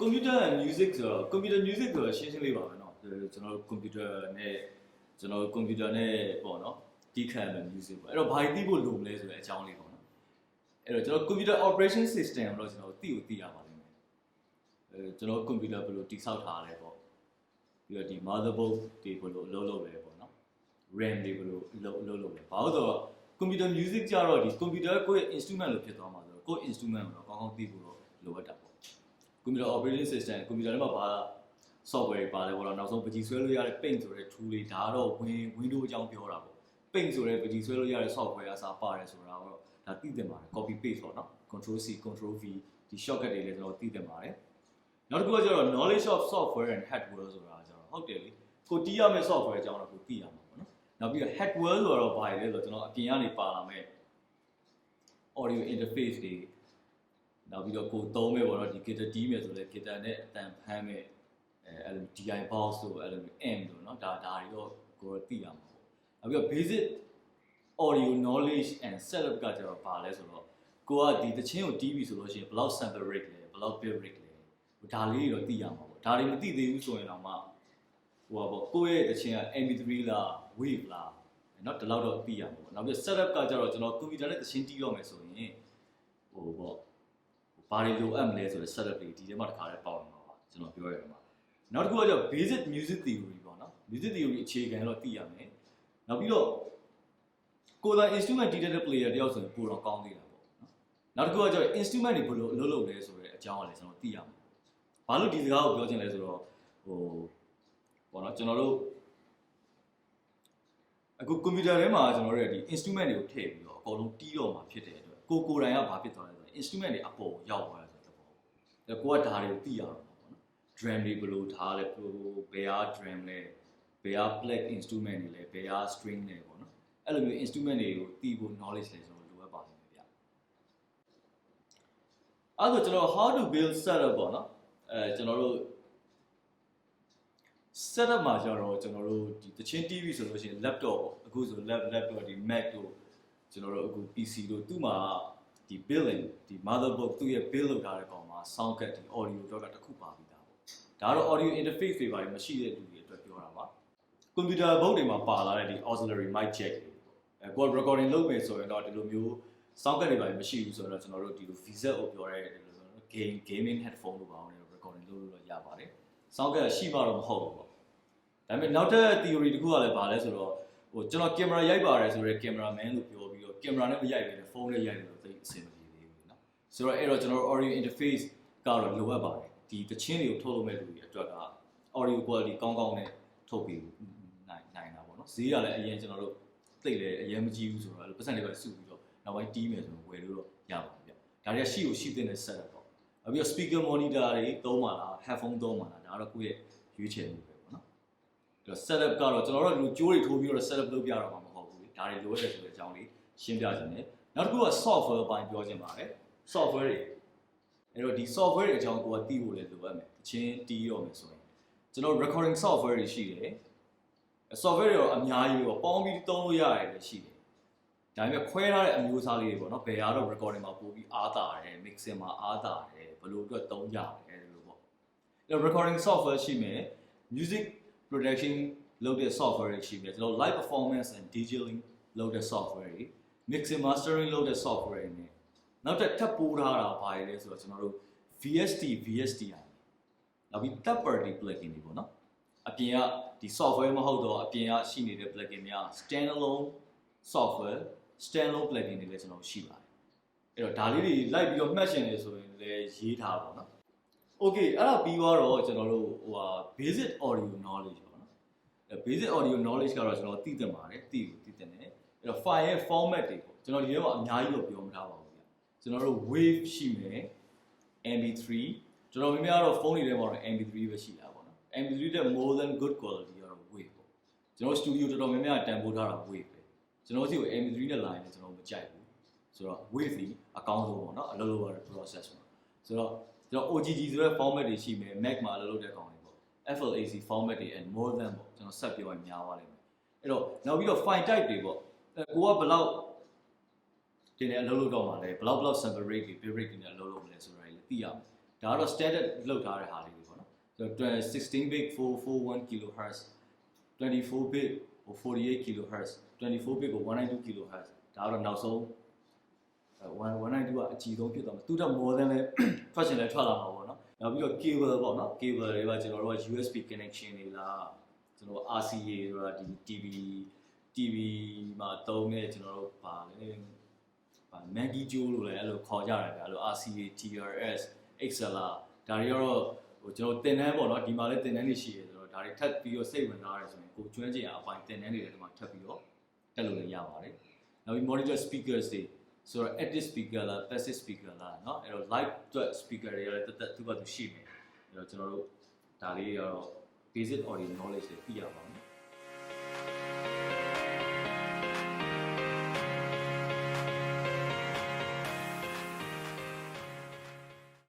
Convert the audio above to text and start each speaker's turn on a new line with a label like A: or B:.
A: computer and music ဆိုတော့ computer music ဆိုတော့ရှင်းရှင်းလေးပါပဲเนาะကျွန်တော်တို့ computer နဲ့ပေါ့เนาะတီးခတ်တဲ့ music ပေါ့အဲ့တော့ဘာသိဖို့လိုမလဲဆိုတဲ့အကြောင်းလေးပေါ့เนาะအဲ့တော့ကျွန်တော် computer operation system ကိုတော့ကျွန်တော်သိရပါလိမ့်မယ်ကျွန်တော် computer ဘယ်လိုတိဆောက်ထားလဲပေါ့ပြီးတော့ဒီ motherboard တွေဘယ်လိုလုပ်လဲပေါ့เนาะ RAM တွေဘယ်လိုလုပ်လဲဘာလို့ဆိုတော့ computer music ကြတော့ဒီ computer ကိုယ့်ရဲ့ instrument လို့ဖြစ်သွားမှာဆိုတော့ကိုယ့် instrument ကိုတော့ကောင်းကောင်းသိဖို့တော့လိုအပ်တာပေါ့ computer operating system computer ထဲမှာဘာ software ပါလဲပေါ့တော့နောက်ဆုံးပကြီးဆွဲလို့ရတဲ့ paint ဆိုတဲ့ tool တွေဒါတော့ window အကြောင်းပြောတာပေါ့ paint ဆိုတဲ့ပကြီးဆွဲလို့ရတဲ့ software အစားပါတယ်ဆိုတာတော့ဒါသိသင့်ပါတယ် copy paste ပေါ့နော် control C control V ဒီ shortcut တွေလည်းကျွန်တော်သိသင့်ပါတယ်နောက်တစ်ခုကကျတော့ knowledge of software and hardware ဆိုတာကျတော့ဟုတ်တယ်လေကိုတီးရမယ့် software အကြောင်းတော့ကိုသိရမှာပေါ့နော်နောက်ပြီးတော့ hardware ဆိုတော့ဘာလဲဆိုတော့ကျွန်တော်အပြင်ကနေပါလာမယ့် audio interface တွေနောက်ပြီးတော့ကိုသုံးမဲ့ပေါ့နော်ဒီ guitar တီးမယ်ဆိုလဲ guitar နဲ့အတန်ဖမ်းမဲ့အဲ့လို DI box ဆိုအဲ့လို amp ဆိုနော်ဒါတွေတော့ကိုတော့သိရမှာပေါ့နောက်ပြီးတော့ basic audio knowledge and setup ကကျတော့ဘာလဲဆိုတော့ကိုကဒီတချင်းကိုတီးပြီဆိုလို့ရှိရင်ဘယ်လောက် sample rate လဲဘယ်လောက် bit rate လဲဒါလေးတွေတော့သိရမှာပေါ့ဒါတွေမသိသေးဘူးဆိုရင်တော့မှဟိုပါပေါ့ကိုယ့်ရဲ့တချင်းက MP3 လား wave လားနော်ဒီလောက်တော့သိရမှာပေါ့နောက်ပြီး setup ကကျတော့ကျွန်တော် computer နဲ့တချင်းတီးတော့မယ်ဆိုရင်ဟိုပေါ့ဘာတွေလိုအပ်မလဲဆိုတဲ့ setup တွေဒီထဲမှာတစ်ခါတည်းပေါက်နေမှာပါကျွန်တော်ပြောရမှာနောက်တစ်ခုကကျတော့ basic music theory ပေါ့နော် music theory အခြေခံတော့သိရမယ်နောက်ပြီးတော့ကိုယ်တိုင် instrument တီးတဲ့ player တယောက်ဆိုရင်ပိုတော့ကောင်းသေးတာပေါ့နော်နောက်တစ်ခုကကျတော့ instrument တွေဘယ်လိုအလုပ်လုပ်လဲဆိုတဲ့အကြောင်းကလည်းကျွန်တော်သိရမှာဘာလို့ဒီစကားကိုပြောချင်လဲဆိုတော့ဟိုပေါ့နော်ကျွန်တော်တို့အခု computer ထဲမှာကျွန်တော်တို့ဒီ instrument တွေကိုထည့်ပြီးတော့အကုန်လုံးတီးတော့မှာဖြစ်တဲ့အတွက်ကိုယ်တိုင်ကဘာဖြစ်သွားလဲဆိုတော့ instrument တွေအပေါ်ရောက်သွားတယ်ဆိုတော့ကိုကဒါတွေကိုသိရတော့မှာပေါ့နော် drum တွေဘယ်လိုထားလဲဘယ်ဟာ drum လဲဘယ်ဟာ plug instrument တွေလဲဘယ်ဟာ string တွေပေါ့နော်အဲ့လိုမျိုး instrument တွေကိုသိဖို့ knowledge လဲကျွန်တော်လိုအပ်ပါလိမ့်မယ်ဗျအဲ့တော့ကျွန်တော် how to build setup ပေါ့နော်ကျွန်တော်တို့ setup မှာကျတော့ကျွန်တော်တို့ဒီတချင်း TV ဆိုလို့ရှိရင် laptop ပေါ့အခုဆို laptop ဒီ Mac တို့ကျွန်တော်တို့အခု PC တို့သူ့မှာဒီ built-in ဒီ motherboard သူ့ရဲ့ build လုပ်ထားတဲ့ကောင်မှာ sound card ဒီ audio တော့တစ်ခုပါပြီးသားပေါ့ဒါကတော့ audio interface တွေပါတယ်မရှိတဲ့လူတွေအတွက်ပြောတာပါ computer board တွေမှာပါလာတဲ့ဒီ auxiliary mic jack ကို recording လုပ်မယ်ဆိုရင်တော့ဒီလိုမျိုး sound card တွေပါတယ်မရှိဘူးဆိုတော့ကျွန်တော်တို့ဒီလို VZ ကိုပြောရဲဒီလိုgaming headphone လို့ပါအောင် recording လုပ်လို့ရပါတယ် sound card ရှိမှတော့မဟုတ်ဘူးပေါ့ဒါပေမဲ့နောက်ထပ် theory တစ်ခုကလည်းပါလဲဆိုတော့ဟိုကျွန်တော် camera ရိုက်ပါတယ်ဆိုတော့ cameraman လို့ပြောပြီးတော့ camera နဲ့မရိုက်ဘူးလေ phone နဲ့ရိုက်တယ်လို့သိအဆင်မပြေသေးဘူးเนาะဆိုတော့အဲ့တော့ကျွန်တော် audio interface ကတော့လိုအပ်ပါတယ်ဒီတချင်းတွေကိုထုတ်လုပ်မဲ့လူတွေအတွက်က audio quality ကောင်းကောင်းနဲ့ထုတ်ပြီးနိုင်တာပေါ့เนาะဈေးကလည်းအရင်ကျွန်တော်တို့သိတယ်အရင်မကြည့်ဘူးဆိုတော့ပတ်စံတွေပဲစုပြီးတော့နောက်ပိုင်းတီးမယ်ဆိုတော့ဝယ်လို့တော့ရပါပြီဗျဒါတွေကရှိတဲ့ setup ပေါ့နောက်ပြီးတော့ speaker monitor တွေသုံးပါလား headphone သုံးပါလားဒါကတော့ကိုယ့်ရဲ့ရွေးချယ်မှုပဲပေါ့နော်အဲ့တော့ setup ကတော့ကျွန်တော်တို့လူကြိုးတွေထိုးပြီးတော့ setup လုပ်ပြတော့မှာမဟုတ်ဘူးလေဒါတွေလိုအပ်တယ်ဆိုတဲ့အကြောင်းလေးရှင်းပြခြင်းနဲ့နောက်တစ်ခုက software ပိုင်းပြောခြင်းပါတယ် software တွေအဲ့တော့ဒီ software တွေအကြောင်းကိုကသိဖို့လည်းလိုအပ်မယ်အချင်းတီးရောမယ်ဆိုရင်ကျွန်တော် recording software တွေရှိတယ် software တွေတော့အများကြီးပေါ့ပေါင်းပြီးသုံးလို့ရတယ်လည်းရှိတယ်ဒါပေမဲ့ခွဲထားတဲ့အမျိုးအစားလေးတွေပေါ့နော်ဘယ်ကတော့ recording မှာပို့ပြီးအားသာတယ် mixing မှာအားသာတယ်ဘယ်လိုအတွက်သုံးကြတယ်လို့ပေါ့အဲ့တော့ recording software ရှိမယ် music production လုပ်တဲ့ software တွေရှိမယ်ကျွန်တော် live performance and DJing လုပ်တဲ့ software တွေ mixing mastering လုပ်တဲ့ software တွေနဲ့နောက်ထပ်ပို့ထားတာဘာလဲဆိုတော့ကျွန်တော်တို့ VSTI နောက်ပြီး third party plugin တွေပေါ့နော်အပြင်ကဒီ software မဟုတ်တော့အပြင်ကရှိနေတဲ့ plugin များ standalone software standalone plugin တွေလည်းကျွန်တော်ရှိပါတယ်အဲ့တော့ဒါလေးတွေလိုက်ပြီးတော့မှတ်ရှင်နေဆိုရင်လည်းရေးထားပါတော့ okay အဲ့ဒါပြီးတော့ကျွန်တော်တို့ဟိုဟာ basic audio knowledge ပေါ့နော်အဲ့ basic audio knowledge ကတော့ကျွန်တော်သိသင့်ပါတယ်သိတယ်နဲ့အဲ့တော့ file ရဲ့ format တွေပေါ့ကျွန်တော်ဒီထဲမှာအများကြီးတော့ပြောမထားပါဘူးဗျကျွန်တော်တို့ wave ရှိမယ် MP3 ကျွန်တော်များတော့ဖုန်းတွေထဲမှာတော့ MP3 ပဲရှိတာပေါ့နော် MP3 တဲ့ more than good quality ကတော့ wave ပေါ့ကျွန်တော် studio တော်တော်များများတန်ဖိုးထားတာ wave ပဲကျွန်တော်စီကို MP3 နဲ့ line နဲ့ကျွန်တော်မကြိုက်ဘူးဆိုတော့ wave ဒီအကောင်းဆုံးပေါ့နော်အလုပ်လုပ်ရတဲ့ process မှာဆိုတော့ကျွန်တော် OGG ဆိုတဲ့ format တွေရှိမယ် Mac မှာအလုပ်လုပ်တဲ့ကောင်တွေပေါ့ FLAC format တွေ and more than ပေါ့ကျွန်တော်ဆက်ပြောရင်များသွားလိမ့်မယ်အဲ့တော့နောက်ပြီးတော့ file type တွေပေါ့ကိုကဘယ်လောက်ဒီနေ့အလုပ်လုပ်တော့မှာလဲဘယ်လောက် sample rate တွေ bit rate တွေနဲ့အလုပ်လုပ်မလဲဆိုတာလည်းသိရမယ် တော့ standard လောက်ထားတဲ့ဟာလေးတွေပေါ့နော်16 bit 441 kHz 24 bit 48 kHz 24 bit ကို192 kHz ဒါတော့နောက်ဆုံး192ကအကြီးဆုံးဖြစ်သွားမှာသူတို့ more than လည်းထွက်ရှင်လည်းထွက်လာမှာပေါ့နော်နောက်ပြီးတော့ cable ပေါ့နော် cable တွေကကျွန်တော်တို့က USB connection တွေလားကျွန်တော် RCA ဆိုတာဒီ TV မှာသုံးတဲ့ကျွန်တော်တို့ဗာလဲMaggi ကျိုးလို့လည်းအဲ့လိုခေါ်ကြတယ်ဗျအဲ့လို RCA TRS XLR ဒါတွေကတော့ဟိုကျွန်တော်တင်တန်းပေါ့နော်ဒီမှာလည်းတင်တန်းတွေရှိတယ်ဆိုတော့ဒါတွေထပ်ပြီးတော့စိတ်ဝင်စားရတယ်ဆိုရင်ကိုကျွမ်းကျင်အပိုင်းတင်တန်းတွေလည်းဒီမှာထပ်ပြီးတော့တက်လို့လည်းရပါတယ်နောက်ပြီး monitor speakers တွေဆိုတော့ active speaker လား passive speaker လားเนาะအဲ့တော့ live speaker တွေလည်းတက်သူ့ဘာသူရှိမယ်အဲ့တော့ကျွန်တော်တို့ဒါလေးကတော့ basic audio knowledge တွေသိရပါမယ်